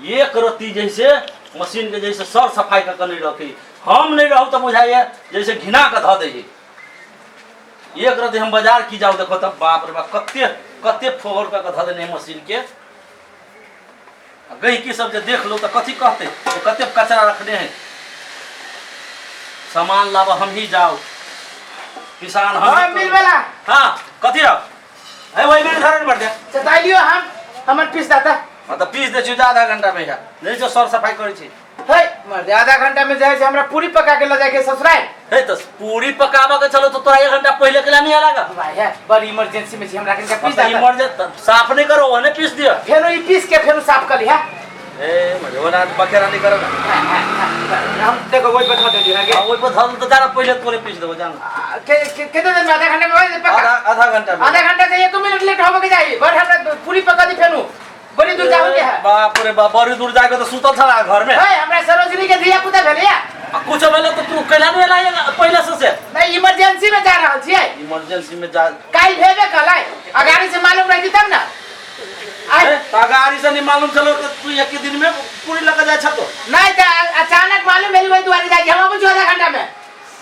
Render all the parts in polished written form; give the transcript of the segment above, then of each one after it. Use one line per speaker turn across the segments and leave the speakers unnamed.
एक रत्ती जैसे मशीन के जैसे सर सफाई का नहीं रखी हम नहीं रहू तो बुझाइए जैसे घिना के धो दे। एक रत्ती हम बाजार की जाओ देखो तब बाप रे बाप कत्ते कत्ते फोर का धो देने मशीन के। गई की सब देख लो तो कथी कहते तो कत्ते कचरा रखने हैं। सामान लावा हम ही जाओ किसान हम
मिल वाला
हाँ कथी रहो है वही में धरन बढ़ दे
चताइलियो हम हमर पीस दाता
मतलब पीस दे छी आधा घंटा में नहीं जो सर सफाई करी छी
है मर आधा घंटा में जाए से हमरा पूरी पका के ले जाए के ससुराल
है तो पूरी पकावा के चलो तो तोरा 1 घंटा पहले के नहीं आलागा
भाई है बड़ी इमरजेंसी में छी हमरा के पीस दाता
इमरजेंसी साफ नहीं करो वने पीस दियो
फेरो ई पीस के फेरो साफ कर लिया
ए मजे वना बकेरा नहीं करो
हम देखो वही बैठा दे दिया के
वही पर धल तो जाना पहले तोरे पीस देबो जान
कितने देर में आधा घंटे में वही पका
आधा घंटा में
आधा घंटा से 1 मिनट लेट होबो के जाई बड़ हमरा पूरी पका दी फेनु बड़ी दूर जाओ के है
बाप रे बाप बड़ी दूर जाके तो सुतल छला घर में
है हमरा सरोजनी के धिया पुता भेलिया
कुछ भेले तो तू कैला नहीं लाएगा पहले से
नहीं इमरजेंसी में जा रहल छियै
इमरजेंसी में जा
काई भेबे कलाई अगाड़ी से मालूम रही तब ना
अरे गाड़ी से नहीं मालूम चलो कि तू एक दिन में पूरी लगा जाए छतो
नहीं तो अचानक मालूम मेरी वही दुआरी जाके हम बुझो आधा घंटा में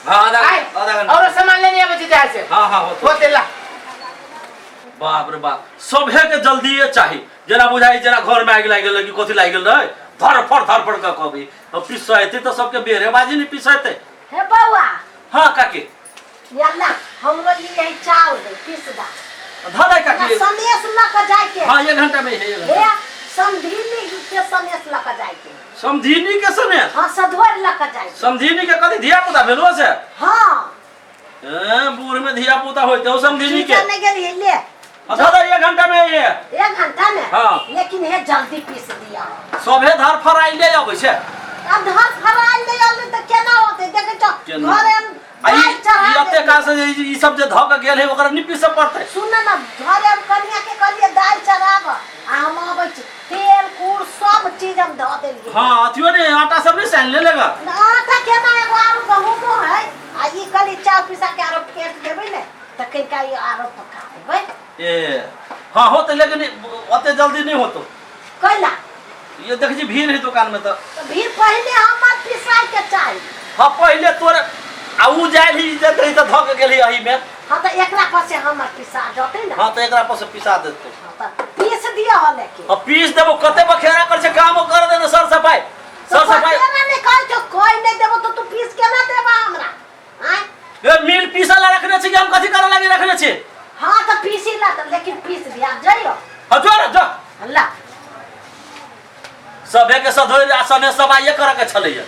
हां आधा घंटा
और सामान लेने आवे जहां से
हां
होते ला
बाप रे बाप सबहे के जल्दी चाहिए जना बुझाई जना घर में आग लाग गेल कि कथि लाग गेल रहे धरफड़ का कभी अब पिसैते तो सबके बेरेबाजी नहीं पिसैते
हे बौआ
हां काकी
यल्ला हमरो लिए चावल दे पीस दा
धरै काकी
संदेश ला के जाय के
हां 1 घंटा में है
हे समधीनी के संदेश ला के जाय के
समधीनी के समय
हां सधोर ला के जाय
समधीनी के कथि धिया पुता भेलो से
हां
ए बूढ़ में धिया पुता होते हो समधीनी के
नहीं गेली ले
दादा 1 घंटा में ये
1 घंटा में
हां
लेकिन हे जल्दी पीस दिया
सबे धर फराई ले आबै छै
अब धर फराई ले आले त केना होते देखे तो घरे
आई इते का से ई सब जे धक गेल है ओकरा नहीं पीस पड़ते
सुन ना घरे हम कन्या के कहलिए दाल चढ़ाब आ हम आबै छी तेल कूड़ सब चीज हम ध देलिए
हां अथियो ने आटा सब नहीं सान ले लेगा
आटा केना एगो आरो गहूमो है आ ई कली चाव पिसा के आरो फेट देबै ने त कनिका ई आरो पका देबै
ए हां होते लेकिन ओते जल्दी नहीं होतो
कैला
ये देख जी भीड़ है दुकान में तो
भीड़ पहले हमर पिसाई के चाहिए
हां पहले तोरे आ उ जाय ही इज्जत रही तो धक गेली अही में
हां त एकरा पर से हमर पिसा जते ना
हां तो एकरा पर से पिसा देते
हां त पीस दिया हो लेके
अब पीस देबो कते बखेरा कर से काम कर देना सर सफाई
केना नहीं कह तो कोई नहीं देबो तो तू पीस केना देबा हमरा हैं
ए मिल पीसला रखने छी कि हम कथि करे लागी रखने छी
हां त पीसी ला त लेकिन पीस दिया जइयो
हजो जो
अल्लाह
सबे के सधोई आसने सब आइए करे के छलैया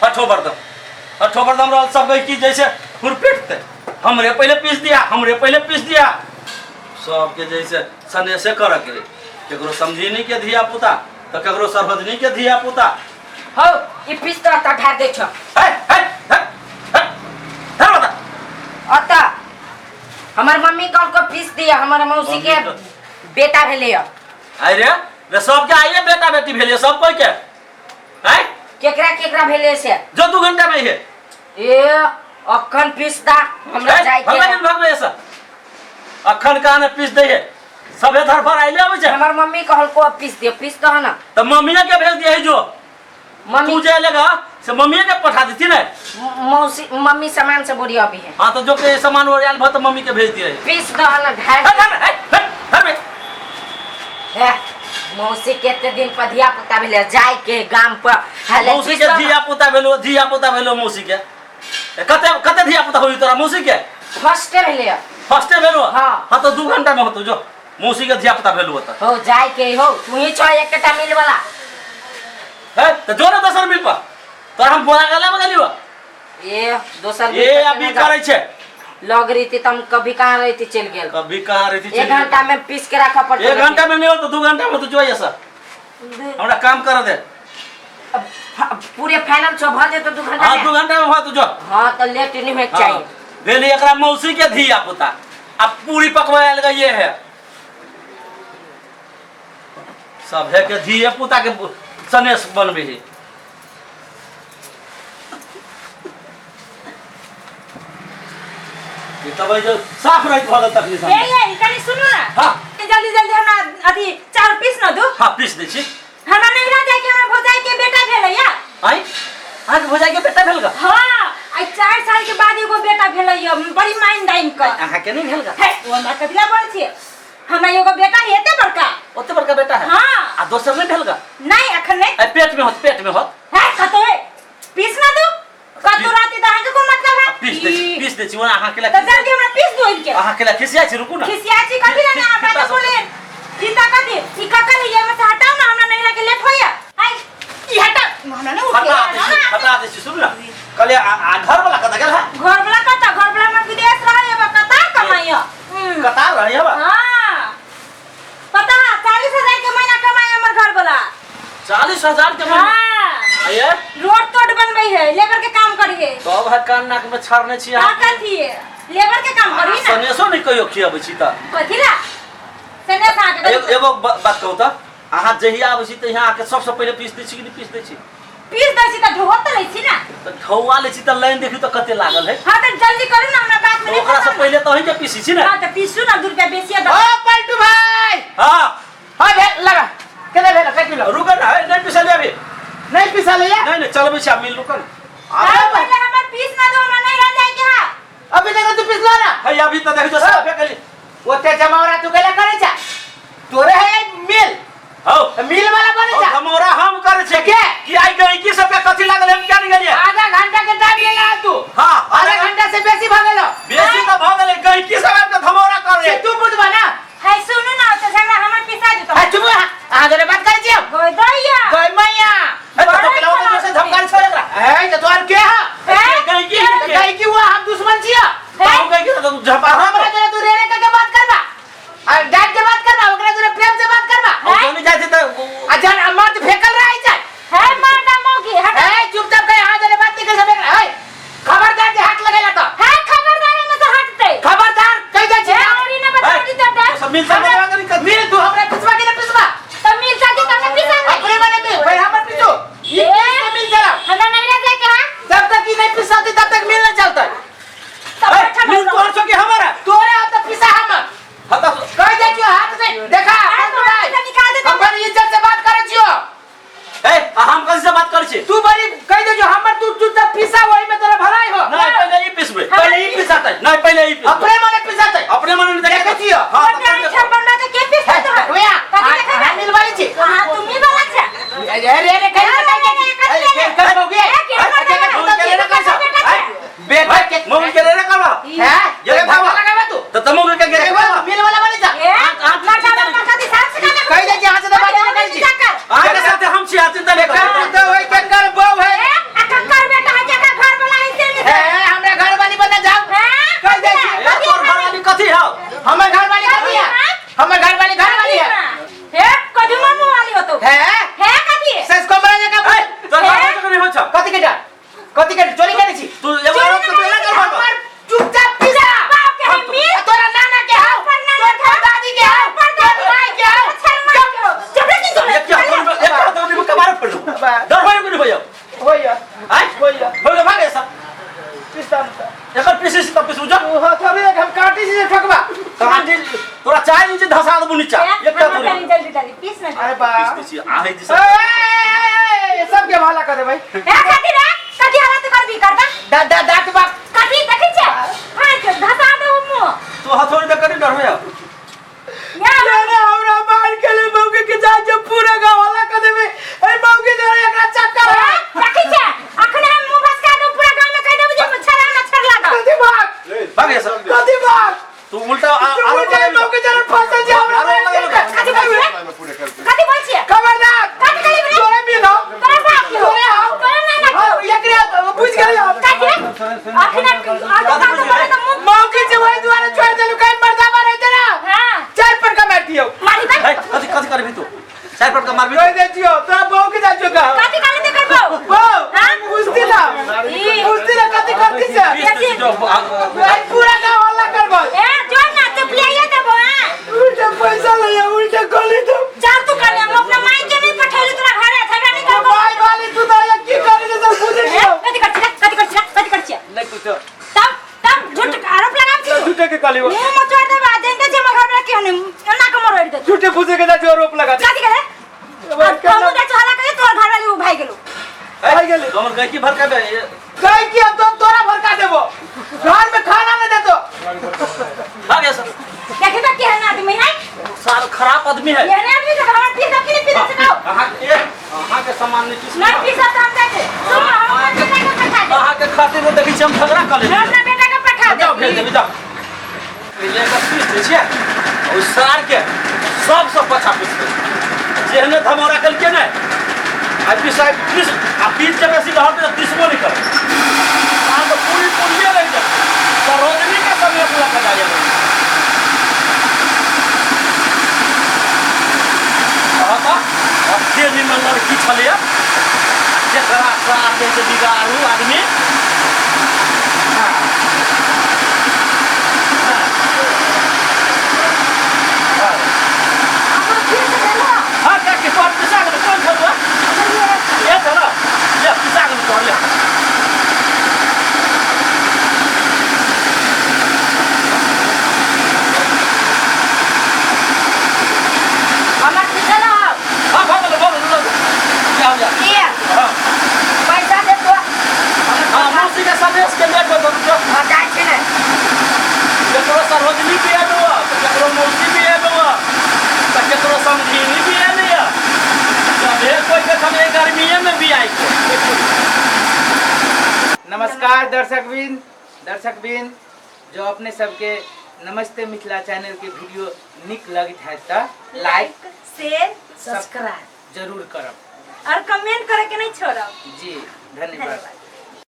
हठो बर्दम रहल सब गई की जैसे खुरपिटते हमरे पहले पीस दिया सब के जैसे सने से करे के केकरो समझीनी के धिया पुता तो केकरो सरहदनी के धिया पुता
हो ई पीस त ढार दे छ अता हमर मम्मी कल को पीस दिया हमर मौसी के बेटा भेले
अरे रे सब के आइए बेटा बेटी भेले सब कोई के हैं
केकरा भेले से
जो 2 घंटा में है
ए अखन पीसदा हमरा जाय के
भगवान भगवे ऐसा अखन का ने पीस दे है सबे धर पर आइले आवे छै
हमर मम्मी कहल को पीस दियो पीस तो है ना
तो मम्मी के भेज दिए है जो
मम्मी
तू जे लेगा से मम्मी के पठा देती ना
मौसी मम्मी सामान से बोरी अभी है
हां तो जो के सामान और आयल भ तो मम्मी के भेज दिए
पीस दो है ना ढार है मौसी केते दिन पर धिया पुता भेले जाय के गाम पर
मौसी के धिया पुता भेलो मौसी के कते धिया पुता होई तोरा मौसी के
फर्स्ट
भेलो
हां
तो 2 घंटा में होतो जो मौसी के धिया पुता भेलो होता
हो जाय के हो तू ही छ एकटा मिल वाला
है तो जो ना दोसर मिल पर तोरा हम बोला गला बगलियो
ए दोसर
ये अभी करे छे
लग रही थी तुम कभी कहां रही थी चल गेल
कभी कहां रही थी
1 घंटा में पीस के रखा पड़ता
1 घंटा में नहीं हो तो 2 घंटा में तो जो ऐसा हमरा काम कर दे
पूरे फाइनल छ भ जे तो 2 घंटा
हां 2 घंटा में हो तो जो
हां तो लेट नहीं में चाहिए
भेली एकरा मौसी के धिया पुता अब पूरी पकवाए लगा ये है सब है के धिया पुता के सनेस बनबे है ये तब जो साफ रही भगल तक
ए कनी सुनो ना
हां
जल्दी हमरा अथी चार पीस न दो
हां पीस दे छी
हमरा नहीं रह जाए के
भेल ग
हां आई 4 साल के बाद एगो बेटा भेलैया बड़ी माइन दाइन कर
अहाँ के नहीं भेल ग
है वो हमरा कथिला बोल छी हमरा एगो बेटा हेते बड़का
ओते बड़का बेटा है
हां
आ दोसर नहीं भेल ग
नहीं अखन नहीं
ए पेट में होत
है कतो पीस ना दो कतो राती त अहाँ के कोन मतलब है
पीस दे छी वो अहाँ के ला
त जल्दी हमरा पीस दो इनके
अहाँ के ला खिसिया छी रुकू ना
खिसिया छी कथिला ना हमरा बोले चिंता कथी ई ककर है ये में से हटाओ ना हमरा नहीं लागे लेट होया आई ई हटा हमरा ना
हटा दे छी सुन ना कले आ घर वाला कता गेल है
घर वाला में विदेश रहे बा कतार कमाइया
कतार रही है बा
हां पता 40,000 के महीना कमाई हमर घर वाला
40,000 के महीना
हां
आये
रोड तोड़ बनबै है लेबर के काम करिए
तो अब है कान नाक में छाड़ने छी
का करती है लेबर के काम करी ना
सनेसो नहीं कहियो खियाबै छी त
कथिला सने साथ
एगो बात कहू त अहाँ जहिया आबै छी त यहाँ आके सबसे पहिले पीस दै छी कि नहीं पीस दै छी
पीस दै छी त ढोत लै छी ना
त ठौवा ले छी त लाइन देखी त कते लागल है
हां त जल्दी करू ना हमरा बात में
तो ओकरा से पहिले त अहीं के पीसी छी ना
हां त पीसू ना 2 रुपया बेसी
ओ पलटू भाई
हां
हां भेल लगा केना भेल कट मिलो
रुक ना है नहीं पिसा ले
नहीं पिसा ले या
नहीं चलबै छी मिल रुकन
पहले हमर पीस ना दो हमरा नहीं रह जाए के हां
अभी तक तू पिसलो ना
है अभी त देख जो सब फेकली
ओते जमावरा तू केला करे छा तोरे है मिल
हौ
मिल वाला बने छा
हमोरा हम करे छे
के
कि आई गई की सब पे कथि लागल हम क्या नहीं गेलिए
आधा घंटा के टाइम लेला तू
हां
आधा घंटा से बेसी भागेलो
बेसी त भ गेलै गई की सब पे हमोरा करे
तू बुझबा ना
है सुनु ना तो झगड़ा हमर पिसा दे तो
है चुप आगे बात करे छी
गोय दैया
गई मैया
है तो केला वो से धमकान छोड़ एकरा
है तो तोर के हा गई की हुआ हम दुश्मन छिया
पाऊ गई की तो झपा
हमरा जरा तू रे के बात करबा और डांट के बात करबा ओकरा जरा प्रेम से बात करबा
और नहीं जाते त
अजन मत फेकल रही जाए
है मारदा मोगी हट
है चुपचाप कहीं हां जरा बात नहीं कर सब है खबरदार जे हाथ लगाइला तो
है खबरदारी में तो हटते
खबरदार कह दे छी
औरी ना बता दी तो डर
सब मिल सब करी कर
मिल तू हमरा पिसवा के पिसवा
तो मिल जाती तो मैं पिसा दे
अपने मने में भाई हमर पिसो ये मिल जरा
हमरा नहीं रह जाए के हां
जब तक ये नहीं पिसाती तब तक मिल नहीं चलता
तब अच्छा
मिल तो सो कि हमारा
तोरे हाथ पिसा हम
हता
कह दे छी हाथ से देखा अपन इज्जत से बात करे छियो
ए हम कौन से बात कर छी
तू बड़ी कह दे जो हमर तू चुपचाप पिसा वही में तेरा भलाई हो
नहीं पहले ही पिसबे पहले ही पिसाते नहीं पहले ही पिसबे
अपने मने पिसाते
अपने मन में
देखे छियो
हां
अच्छा बनना तो के पिसा तो है
भैया
कथी देखा
हां मिल वाली छी
हां तुम ही वाला छे
अरे रे कह दे कर दोगे बेटा के
मम्मी के रे करवा
है ये भाव लगावा तू
तो तमो के गे
मिल वाला वाली जा
मरदा का दी साथ से का
कह दे कि हां से बात नहीं कर छी
आगे साथे हम छी आते तले
कर तो वही के कर बहू है
अकक्कर बेटा है जगह घर वाला ऐसे
है हमरा घर वाली बना जाओ कह दे
ए तोर घर वाली कथी है
हमर घर वाली कथी है हमर घर वाली है
हे कदी मामू वाली हो तो
है
कदी
सस कमरा जगह
ए तोर घर वाली नहीं हो छ
कथी के चोरी करे छी
तू एगो औरत के पेला कर
हमर चुपचाप पिसा
बाप के हम मिल
तोरा नाना के हां तोरा दादी के हां तोरा माई के हां
जबरे की तुम
एक हाथ में कमार पड़ लो डर होय कोनी भैया
होइया
आई
होइया
होय भागे सा
पिस्ता
एकर पीसे से तब पिसु जा
तू हाथ में हम काटी से ठकबा
कहां तोरा चाय नीचे धसा दबु नीचा एक
हम जल्दी जल्दी पीस ना
अरे बा
पीस दी आ है दिस
सब के भाला कर दे भाई
ए कदी रे कदी हालत कर भी करता
दांत बा
कदी देखै छे हां के धसा दे मु
तू हथोड़ी दे करी डर होया
या
अरे हमरा मार के ले मौके के जा जब पूरा गांव वाला कर देबे ए मौके जरा एकरा चक्कर
देखै छे अखने हम मुंह भसका दो पूरा गांव में कह देबो जे मच्छर मच्छर लागा
कथी भाग
भागे सा
कथी भाग
तू उल्टा
आरोप लगा मौके जरा फंस जा हमरा
कदी बोल कदी बोल छे
खबरदार
कदी कली बे
तोरे भी ना
तोरा बाप के
तोरे आओ
तोरा ना ना
एकरे बुझ गई
कदी अखने आधा तो बोले तो मुंह
मौके से वही द्वारा छोड़ देलु कहीं मर्दा मारे तेरा
हां
चार पर का मार दियो
मारी बे
ए कथी करबी तू चार पट का मारबी
रोई दे जियो तोरा बहू के जा चुका
कदी काले दे करबो
बहू
हां
पूछती ना कथी करती से
पीस जो
भाई पूरा गांव हल्ला करबो
ए जो ना तो पियाइए देबो हां
उल्टा पैसा ले उल्टा गोली तो
जा तू कर हम अपना माई के नहीं पठैली तोरा घरे झगड़ा नहीं करबो
भाई वाली तू तो ये की करे जे सब पूछे छियो
कदी कर छी
नहीं कुछ
तब झूठ आरोप लगा छी
झूठे के काली
मुंह में चोर दे बाद देंगे जे मगर में के हने ना के मरोड़ दे
झूठे पूछे के जा आरोप लगा दे
कदी करे हम तो चला के तोर घर वाली उ भाई गेलो
भाई गेले
हमर गई की भर का
कहीं कि अब तो तोरा भड़का देबो घर में खाना नहीं देतो
आ गया सर
क्या कहता कि है ना आदमी है
साल खराब आदमी है
ये नहीं आदमी का हमारा पीसा के लिए पीसा सिखाओ
अहाँ के सामान नहीं किस
नहीं पीसा तो हम देते सुन हम बेटा को पठा दे
अहाँ के खातिर में देखी हम झगड़ा कर ले
अपना बेटा को पठा दे
जाओ भेज दे जाओ पहले का पीस दे छिए और सार के सब पछा पीस दे जेहने धमोरा कल के ना आ पीसा पीस आ पीस के बेसी घर पे दिसबो नहीं कर आ तो पूरी पुलिया ले जा सरोजनी का समय पूरा कर जाएगा निमन लड़की छलिया जेकरा साथ से बिगाड़ू आदमी हाँ क्या कि तोर पिसा के कौन छलवा ये चलो ये पिसा के तोर ले
हमारा पीसा ना
हाँ भाग लो जाओ जा
ये
हाँ
पैसा दे तो
हाँ मौसी के संदेश के ले दो जो
जाए छे ने
केकरो सरोजनी भी है दो केकरो मौसी भी है दो केकरो समझीनी भी है लिया जब एक कोई के समय गर्मी में भी आई
नमस्कार दर्शकबिन जो अपने सबके नमस्ते मिथिला चैनल के वीडियो निक लगित है त
लाइक शेयर सब्सक्राइब
जरूर करब
और कमेंट करे के नहीं छोड़ो
जी धन्यवाद